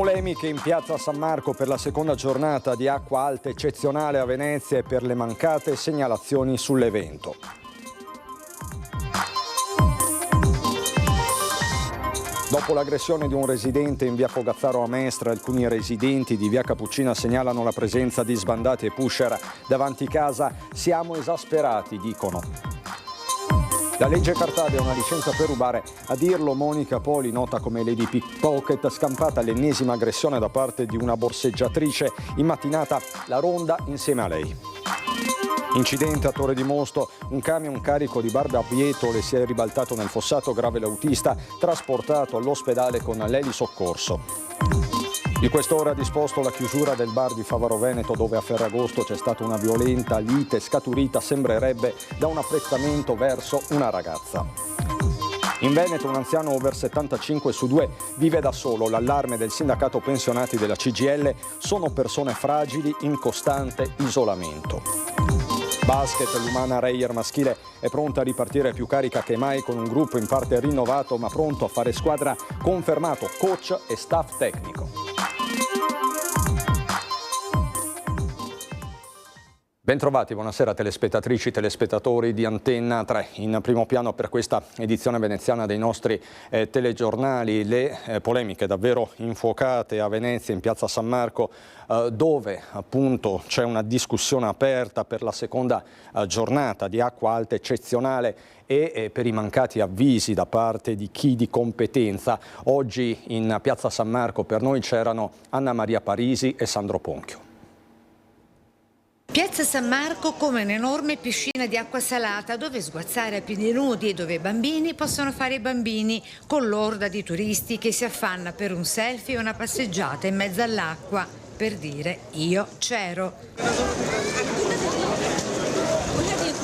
Polemiche in piazza San Marco per la seconda giornata di acqua alta eccezionale a Venezia e per le mancate segnalazioni sull'evento. Dopo l'aggressione di un residente in via Fogazzaro a Mestre, alcuni residenti di via Cappuccina segnalano la presenza di sbandati e pusher davanti casa. Siamo esasperati, dicono. La legge Cartabia è una licenza per rubare. A dirlo Monica Poli, nota come Lady Pickpocket, scampata l'ennesima aggressione da parte di una borseggiatrice. In mattinata la ronda insieme a lei. Incidente a Torre di Mosto, un camion carico di barbabietole si è ribaltato nel fossato, grave l'autista, trasportato all'ospedale con l'elisoccorso. Il questore ha disposto la chiusura del bar di Favaro Veneto, dove a Ferragosto c'è stata una violenta lite scaturita, sembrerebbe, da un apprezzamento verso una ragazza. In Veneto un anziano over 75 su 2 vive da solo. L'allarme del sindacato pensionati della CGIL: sono persone fragili in costante isolamento. Basket, l'Umana Reyer maschile è pronta a ripartire più carica che mai, con un gruppo in parte rinnovato ma pronto a fare squadra, confermato coach e staff tecnico. Bentrovati, buonasera telespettatrici, telespettatori di Antenna 3. In primo piano per questa edizione veneziana dei nostri telegiornali le polemiche davvero infuocate a Venezia, in piazza San Marco, dove appunto c'è una discussione aperta per la seconda giornata di acqua alta eccezionale e per i mancati avvisi da parte di chi di competenza. Oggi in piazza San Marco per noi c'erano Anna Maria Parisi e Sandro Ponchio. Piazza San Marco come un'enorme piscina di acqua salata dove sguazzare a piedi nudi e dove i bambini possono fare i bambini, con l'orda di turisti che si affanna per un selfie e una passeggiata in mezzo all'acqua per dire io c'ero.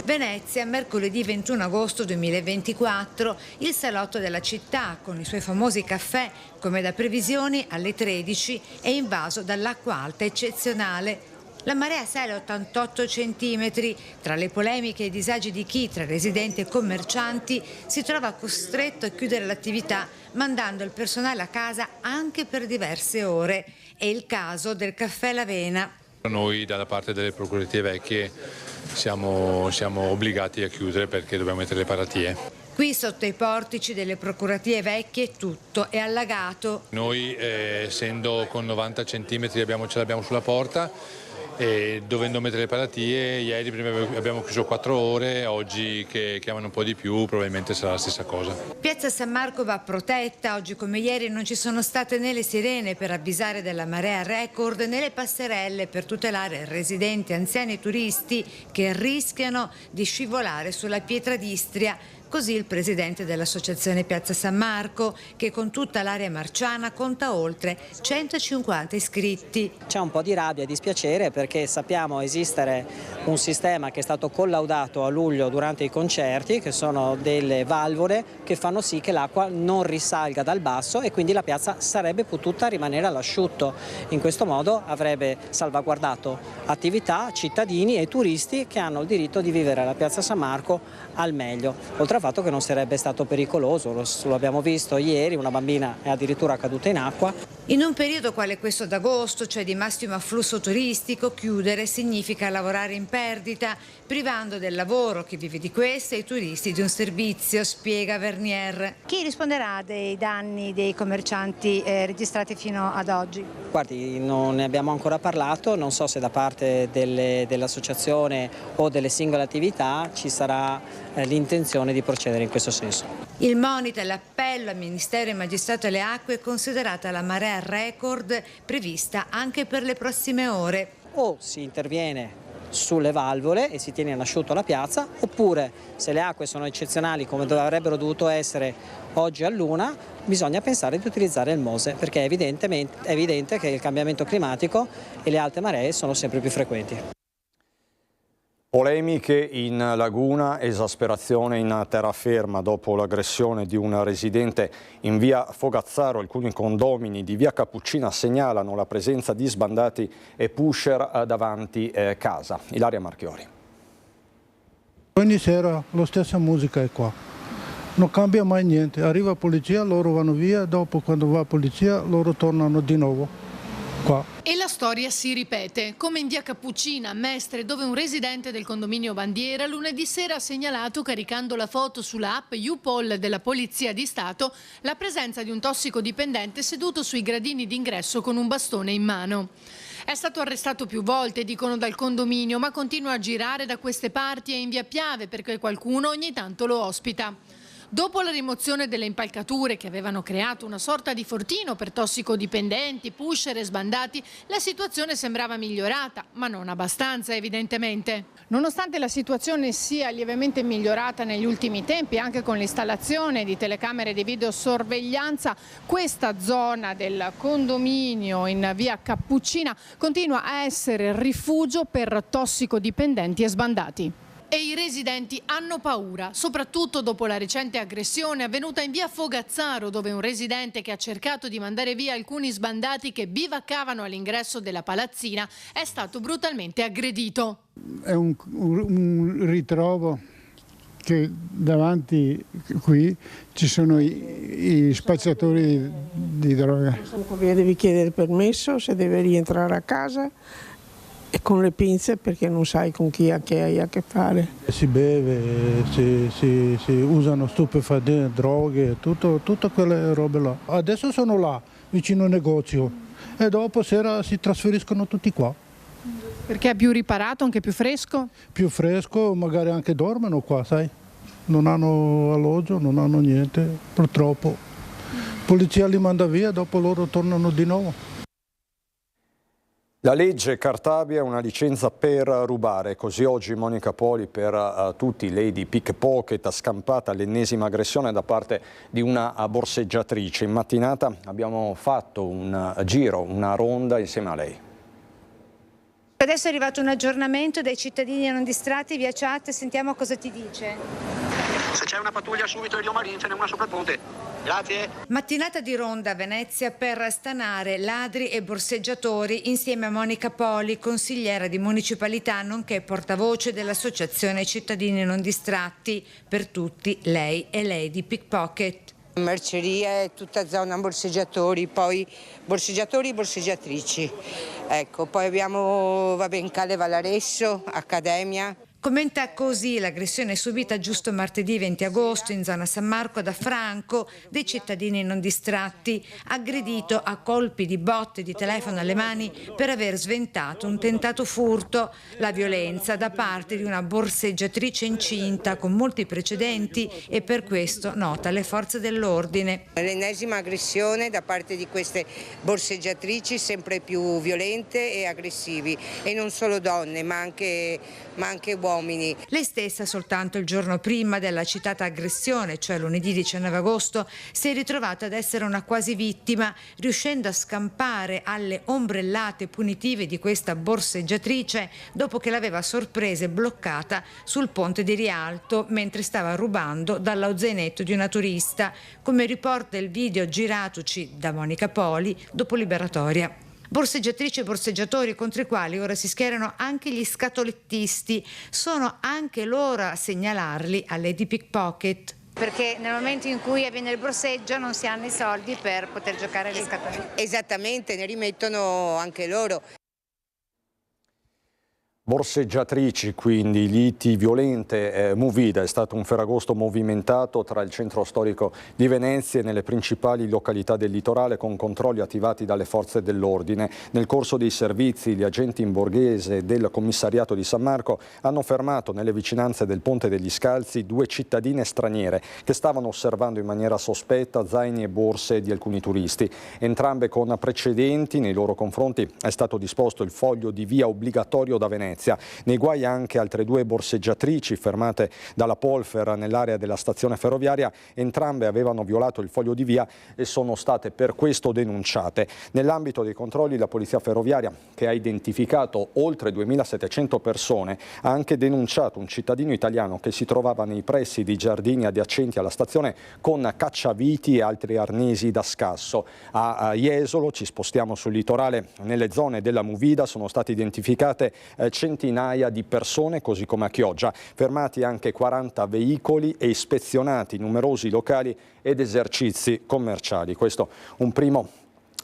Venezia, mercoledì 21 agosto 2024, il salotto della città con i suoi famosi caffè, come da previsioni alle 13, è invaso dall'acqua alta eccezionale. La marea sale a 88 centimetri. Tra le polemiche e i disagi di chi, tra residenti e commercianti, si trova costretto a chiudere l'attività mandando il personale a casa anche per diverse ore. È il caso del caffè L'Avena. Noi dalla parte delle procuratie vecchie siamo obbligati a chiudere perché dobbiamo mettere le paratie. Qui sotto i portici delle procuratie vecchie tutto è allagato. Noi essendo con 90 centimetri ce l'abbiamo sulla porta e dovendo mettere le paratie, ieri prima abbiamo chiuso 4 ore, oggi che chiamano un po' di più probabilmente sarà la stessa cosa. Piazza San Marco va protetta, oggi come ieri non ci sono state né le sirene per avvisare della marea record né le passerelle per tutelare residenti, anziani e turisti che rischiano di scivolare sulla pietra d'Istria. Così il presidente dell'associazione Piazza San Marco, che con tutta l'area marciana conta oltre 150 iscritti. C'è un po' di rabbia e dispiacere perché sappiamo esistere un sistema che è stato collaudato a luglio durante i concerti, che sono delle valvole che fanno sì che l'acqua non risalga dal basso e quindi la piazza sarebbe potuta rimanere all'asciutto. In questo modo avrebbe salvaguardato attività, cittadini e turisti che hanno il diritto di vivere la Piazza San Marco al meglio. Oltre al fatto che non sarebbe stato pericoloso, lo abbiamo visto ieri, una bambina è addirittura caduta in acqua. In un periodo quale questo d'agosto, cioè di massimo afflusso turistico, chiudere significa lavorare in perdita, privando del lavoro chi vive di questo e i turisti di un servizio, spiega Vernier. Chi risponderà dei danni dei commercianti registrati fino ad oggi? Guardi, non ne abbiamo ancora parlato, non so se da parte dell'associazione o delle singole attività ci sarà l'intenzione di procedere in questo senso. Il monito e l'appello al Ministero e Magistrato alle Acque è considerata la marea record prevista anche per le prossime ore. O si interviene sulle valvole e si tiene in asciutto la piazza, oppure se le acque sono eccezionali come avrebbero dovuto essere oggi a luna, bisogna pensare di utilizzare il Mose, perché è evidente che il cambiamento climatico e le alte maree sono sempre più frequenti. Polemiche in Laguna, esasperazione in terraferma dopo l'aggressione di un residente in via Fogazzaro. Alcuni condomini di via Cappuccina segnalano la presenza di sbandati e pusher davanti casa. Ilaria Marchiori. Ogni sera la stessa musica è qua. non cambia mai niente. Arriva la polizia, loro vanno via, dopo quando va la polizia loro tornano di nuovo qua. E la storia si ripete, come in via Cappuccina a Mestre, dove un residente del condominio Bandiera lunedì sera ha segnalato, caricando la foto sulla app YouPol della Polizia di Stato, la presenza di un tossicodipendente seduto sui gradini d'ingresso con un bastone in mano. È stato arrestato più volte, dicono dal condominio, ma continua a girare da queste parti e in via Piave perché qualcuno ogni tanto lo ospita. Dopo la rimozione delle impalcature che avevano creato una sorta di fortino per tossicodipendenti, pusher e sbandati, la situazione sembrava migliorata, ma non abbastanza evidentemente. Nonostante la situazione sia lievemente migliorata negli ultimi tempi, anche con l'installazione di telecamere di videosorveglianza, questa zona del condominio in via Cappuccina continua a essere rifugio per tossicodipendenti e sbandati. E i residenti hanno paura, soprattutto dopo la recente aggressione avvenuta in via Fogazzaro, dove un residente che ha cercato di mandare via alcuni sbandati che bivaccavano all'ingresso della palazzina è stato brutalmente aggredito. È un ritrovo che davanti qui ci sono i spacciatori di droga. Devi chiedere permesso se deve rientrare a casa, e con le pinze perché non sai con chi hai a che fare. Si beve, si usano stupefacenti, droghe, tutte quelle robe là. Adesso sono là, vicino al negozio, e dopo sera si trasferiscono tutti qua. Perché è più riparato, anche più fresco? Più fresco, magari anche dormono qua, sai? Non hanno alloggio, non hanno niente, purtroppo. La polizia li manda via, dopo loro tornano di nuovo. La legge Cartabia è una licenza per rubare, così oggi Monica Poli per tutti, Lady Pickpocket, scampata l'ennesima aggressione da parte di una borseggiatrice. In mattinata abbiamo fatto un giro, una ronda insieme a lei. Adesso è arrivato un aggiornamento dai cittadini non distratti via chat, sentiamo cosa ti dice. Se c'è una pattuglia subito a Rio Marin, ce n'è una sopra il ponte. Grazie. Mattinata di ronda a Venezia per stanare ladri e borseggiatori insieme a Monica Poli, consigliera di municipalità nonché portavoce dell'associazione Cittadini non distratti. Per tutti lei è Lady Pickpocket. Merceria è tutta zona borseggiatori, poi borseggiatori e borseggiatrici. Ecco, poi abbiamo in Calle Valaresso, Accademia. Commenta così l'aggressione subita giusto martedì 20 agosto in zona San Marco da Franco, dei cittadini non distratti, aggredito a colpi di botte di telefono alle mani per aver sventato un tentato furto. La violenza da parte di una borseggiatrice incinta con molti precedenti e per questo nota le forze dell'ordine. L'ennesima aggressione da parte di queste borseggiatrici sempre più violente e aggressivi, e non solo donne ma anche uomini. Lei stessa soltanto il giorno prima della citata aggressione, cioè lunedì 19 agosto, si è ritrovata ad essere una quasi vittima, riuscendo a scampare alle ombrellate punitive di questa borseggiatrice dopo che l'aveva sorpresa e bloccata sul ponte di Rialto mentre stava rubando dallo zainetto di una turista, come riporta il video giratoci da Monica Poli dopo liberatoria. Borseggiatrici e borseggiatori contro i quali ora si schierano anche gli scatolettisti, sono anche loro a segnalarli a Lady Pickpocket. Perché nel momento in cui avviene il borseggio non si hanno i soldi per poter giocare alle scatolette. Esattamente, ne rimettono anche loro. Borseggiatrici, quindi liti violente, Movida è stato un Ferragosto movimentato tra il centro storico di Venezia e nelle principali località del litorale con controlli attivati dalle forze dell'ordine. Nel corso dei servizi gli agenti in borghese del commissariato di San Marco hanno fermato nelle vicinanze del Ponte degli Scalzi 2 cittadine straniere che stavano osservando in maniera sospetta zaini e borse di alcuni turisti. Entrambe con precedenti, nei loro confronti è stato disposto il foglio di via obbligatorio da Venezia. Nei guai anche altre 2 borseggiatrici fermate dalla Polfer nell'area della stazione ferroviaria. Entrambe avevano violato il foglio di via e sono state per questo denunciate. Nell'ambito dei controlli la polizia ferroviaria, che ha identificato oltre 2700 persone, ha anche denunciato un cittadino italiano che si trovava nei pressi di giardini adiacenti alla stazione con cacciaviti e altri arnesi da scasso. A Jesolo, ci spostiamo sul litorale, nelle zone della Movida sono state identificate centinaia di persone, così come a Chioggia. Fermati anche 40 veicoli e ispezionati numerosi locali ed esercizi commerciali. Questo un primo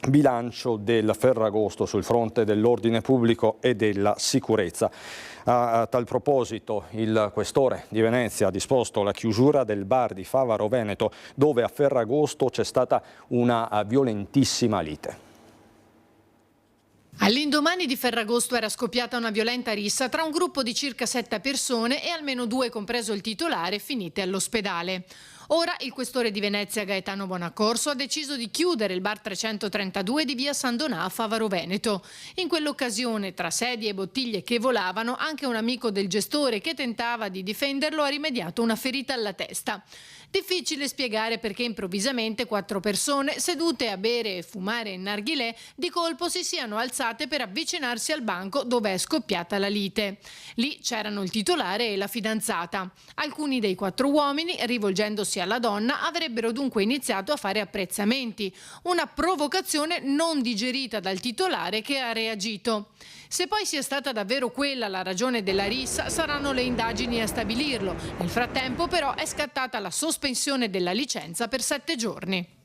bilancio del Ferragosto sul fronte dell'ordine pubblico e della sicurezza. A tal proposito il questore di Venezia ha disposto la chiusura del bar di Favaro Veneto, dove a Ferragosto c'è stata una violentissima lite. All'indomani di Ferragosto era scoppiata una violenta rissa tra un gruppo di circa 7 persone e almeno 2, compreso il titolare, finite all'ospedale. Ora il questore di Venezia Gaetano Bonaccorso ha deciso di chiudere il bar 332 di via San Donà a Favaro Veneto. In quell'occasione, tra sedie e bottiglie che volavano, anche un amico del gestore che tentava di difenderlo ha rimediato una ferita alla testa. Difficile spiegare perché improvvisamente 4 persone sedute a bere e fumare in narghilè di colpo si siano alzate per avvicinarsi al banco dove è scoppiata la lite. Lì c'erano il titolare e la fidanzata. Alcuni dei 4 uomini, rivolgendosi alla donna, avrebbero dunque iniziato a fare apprezzamenti. Una provocazione non digerita dal titolare, che ha reagito. Se poi sia stata davvero quella la ragione della rissa, saranno le indagini a stabilirlo. Nel frattempo però è scattata la sospensione della licenza per 7 giorni.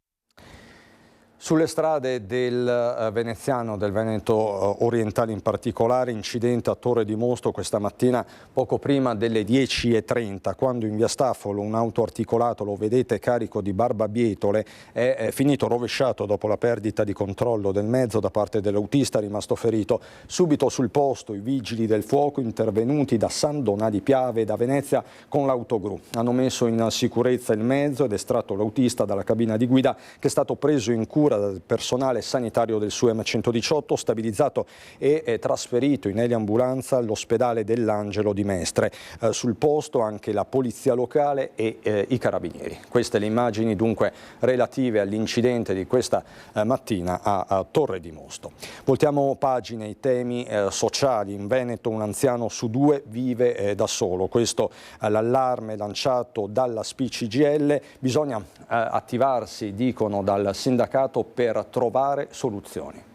Sulle strade del Veneziano, del Veneto orientale in particolare, incidente a Torre di Mosto questa mattina poco prima delle 10:30, quando in via Staffolo un autoarticolato, lo vedete, carico di barbabietole, è finito rovesciato dopo la perdita di controllo del mezzo da parte dell'autista rimasto ferito. Subito sul posto i vigili del fuoco intervenuti da San Donà di Piave e da Venezia con l'autogru. Hanno messo in sicurezza il mezzo ed estratto l'autista dalla cabina di guida, che è stato preso in cura dal personale sanitario del SUEM 118, stabilizzato e trasferito in eliambulanza all'ospedale dell'Angelo di Mestre. Sul posto anche la polizia locale e i carabinieri. Queste le immagini dunque relative all'incidente di questa mattina a Torre di Mosto. Voltiamo pagina, i temi sociali. In Veneto un anziano su 2 vive da solo. Questo l'allarme lanciato dalla SPI-CGIL. Bisogna attivarsi, dicono, dal sindacato per trovare soluzioni.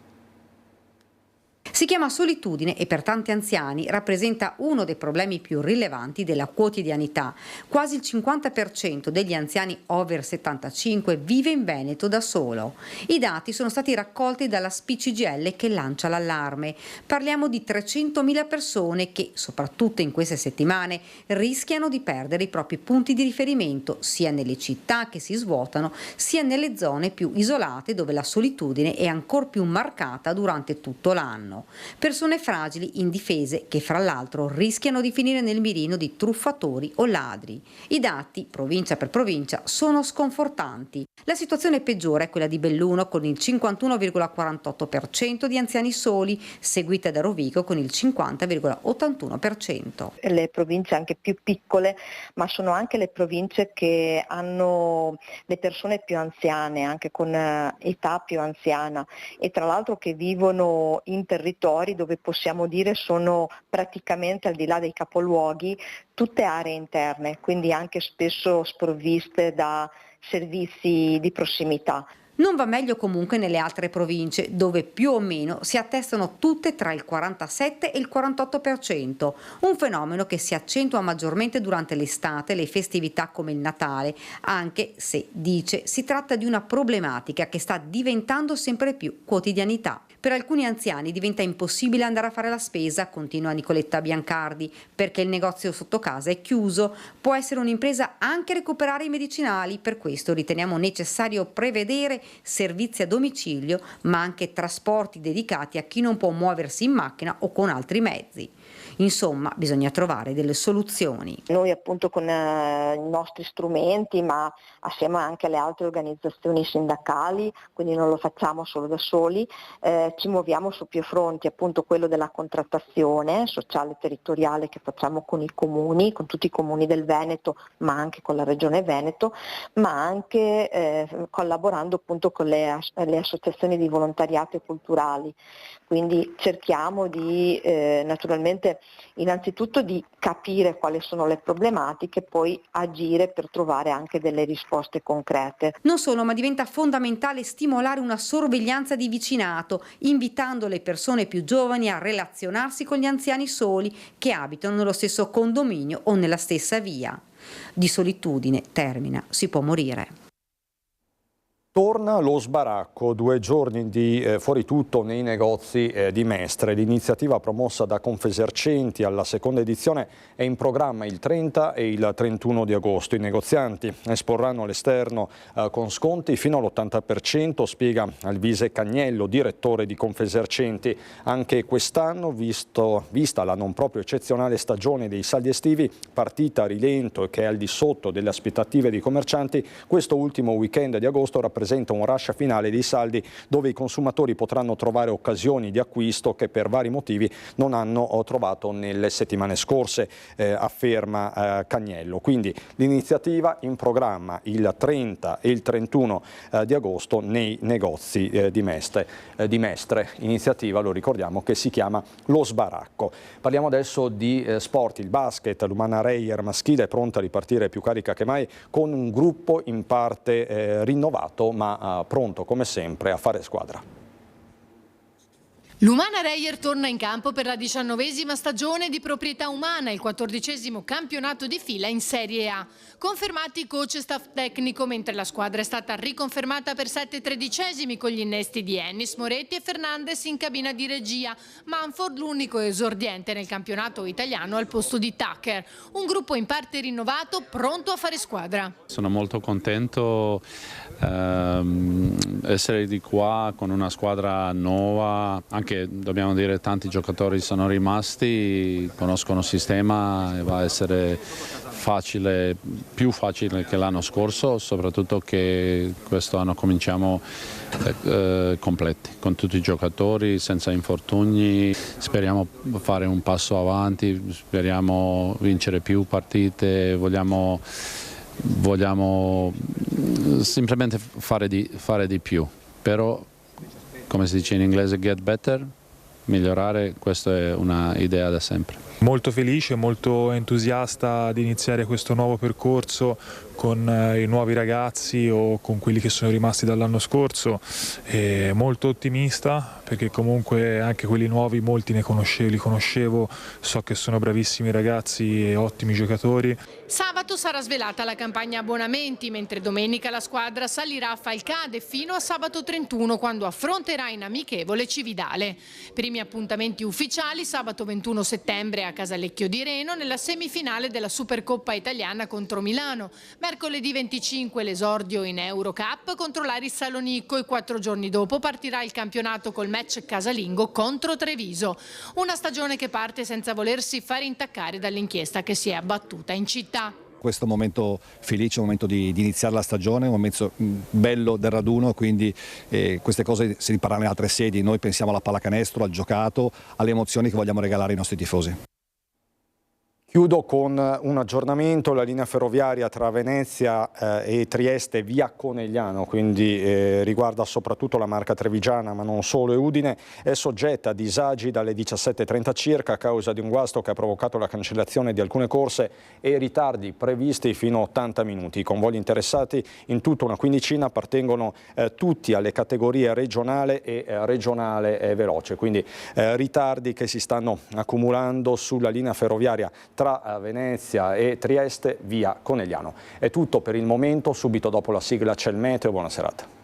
Si chiama solitudine e per tanti anziani rappresenta uno dei problemi più rilevanti della quotidianità. Quasi il 50% degli anziani over 75 vive in Veneto da solo. I dati sono stati raccolti dalla SPI-CGIL, che lancia l'allarme. Parliamo di 300.000 persone che, soprattutto in queste settimane, rischiano di perdere i propri punti di riferimento, sia nelle città che si svuotano, sia nelle zone più isolate dove la solitudine è ancor più marcata durante tutto l'anno. Persone fragili, indifese, che fra l'altro rischiano di finire nel mirino di truffatori o ladri. I dati, provincia per provincia, sono sconfortanti. La situazione peggiore è quella di Belluno, con il 51,48% di anziani soli, seguita da Rovigo con il 50,81%. Le province anche più piccole, ma sono anche le province che hanno le persone più anziane, anche con età più anziana, e tra l'altro che vivono in territori dove possiamo dire sono praticamente al di là dei capoluoghi tutte aree interne, quindi anche spesso sprovviste da servizi di prossimità. Non va meglio comunque nelle altre province, dove più o meno si attestano tutte tra il 47 e il 48%, un fenomeno che si accentua maggiormente durante l'estate e le festività come il Natale, anche se, dice, si tratta di una problematica che sta diventando sempre più quotidianità. Per alcuni anziani diventa impossibile andare a fare la spesa, continua Nicoletta Biancardi, perché il negozio sotto casa è chiuso. Può essere un'impresa anche recuperare i medicinali, per questo riteniamo necessario prevedere servizi a domicilio, ma anche trasporti dedicati a chi non può muoversi in macchina o con altri mezzi. Insomma, bisogna trovare delle soluzioni. Noi appunto con i nostri strumenti, ma assieme anche alle altre organizzazioni sindacali, quindi non lo facciamo solo da soli, ci muoviamo su più fronti, appunto quello della contrattazione sociale e territoriale che facciamo con i comuni, con tutti i comuni del Veneto, ma anche con la Regione Veneto, ma anche collaborando appunto con le associazioni di volontariato e culturali. Quindi cerchiamo di naturalmente innanzitutto di capire quali sono le problematiche, poi agire per trovare anche delle risposte concrete. Non solo, ma diventa fondamentale stimolare una sorveglianza di vicinato invitando le persone più giovani a relazionarsi con gli anziani soli che abitano nello stesso condominio o nella stessa via. Di solitudine, termina, si può morire. Torna lo sbaracco, 2 giorni di fuori tutto nei negozi di Mestre. L'iniziativa promossa da Confesercenti alla seconda edizione è in programma il 30 e il 31 di agosto. I negozianti esporranno all'esterno con sconti fino all'80%, spiega Alvise Cagnello, direttore di Confesercenti. Anche quest'anno, vista la non proprio eccezionale stagione dei saldi estivi, partita a rilento e che è al di sotto delle aspettative dei commercianti, questo ultimo weekend di agosto rappresenta un rush finale dei saldi dove i consumatori potranno trovare occasioni di acquisto che per vari motivi non hanno trovato nelle settimane scorse, afferma Cagnello. Quindi l'iniziativa in programma il 30 e il 31 di agosto nei negozi di Mestre. Iniziativa, lo ricordiamo, che si chiama Lo Sbaracco. Parliamo adesso di sport, il basket. L'Umana Reyer maschile è pronta a ripartire più carica che mai con un gruppo in parte rinnovato ma pronto come sempre a fare squadra. L'Umana Reyer torna in campo per la 19ª stagione di Proprietà Umana, il 14° campionato di fila in Serie A. Confermati coach e staff tecnico, mentre la squadra è stata riconfermata per 7 tredicesimi con gli innesti di Ennis, Moretti e Fernandez in cabina di regia. Manford l'unico esordiente nel campionato italiano al posto di Tucker. Un gruppo in parte rinnovato, pronto a fare squadra. Sono molto contento essere di qua con una squadra nuova, anche dobbiamo dire tanti giocatori sono rimasti, conoscono il sistema e va a essere facile, più facile che l'anno scorso, soprattutto che questo anno cominciamo completi, con tutti i giocatori, senza infortuni. Speriamo fare un passo avanti, speriamo vincere più partite, vogliamo semplicemente fare di più, però come si dice in inglese get better, migliorare, questa è una idea da sempre. Molto felice, molto entusiasta di iniziare questo nuovo percorso con i nuovi ragazzi o con quelli che sono rimasti dall'anno scorso, e molto ottimista perché comunque anche quelli nuovi molti li conoscevo, so che sono bravissimi ragazzi e ottimi giocatori. Sabato sarà svelata la campagna abbonamenti, mentre domenica la squadra salirà a Falcade fino a sabato 31 quando affronterà in amichevole Cividale. Primi appuntamenti ufficiali sabato 21 settembre a Casalecchio di Reno nella semifinale della Supercoppa italiana contro Milano. Mercoledì 25 l'esordio in Eurocup contro l'Aris Salonicco e 4 giorni dopo partirà il campionato col match casalingo contro Treviso. Una stagione che parte senza volersi far intaccare dall'inchiesta che si è abbattuta in città. Questo momento felice, un momento di iniziare la stagione, un momento bello del raduno, quindi queste cose si riparano in altre sedi. Noi pensiamo alla pallacanestro, al giocato, alle emozioni che vogliamo regalare ai nostri tifosi. Chiudo con un aggiornamento, la linea ferroviaria tra Venezia e Trieste via Conegliano, quindi riguarda soprattutto la Marca Trevigiana ma non solo, e Udine è soggetta a disagi dalle 17:30 circa a causa di un guasto che ha provocato la cancellazione di alcune corse e ritardi previsti fino a 80 minuti. I convogli interessati, in tutta una quindicina, appartengono tutti alle categorie regionale e regionale veloce, quindi ritardi che si stanno accumulando sulla linea ferroviaria tra Venezia e Trieste via Conegliano. È tutto per il momento, subito dopo la sigla c'è il meteo, buona serata.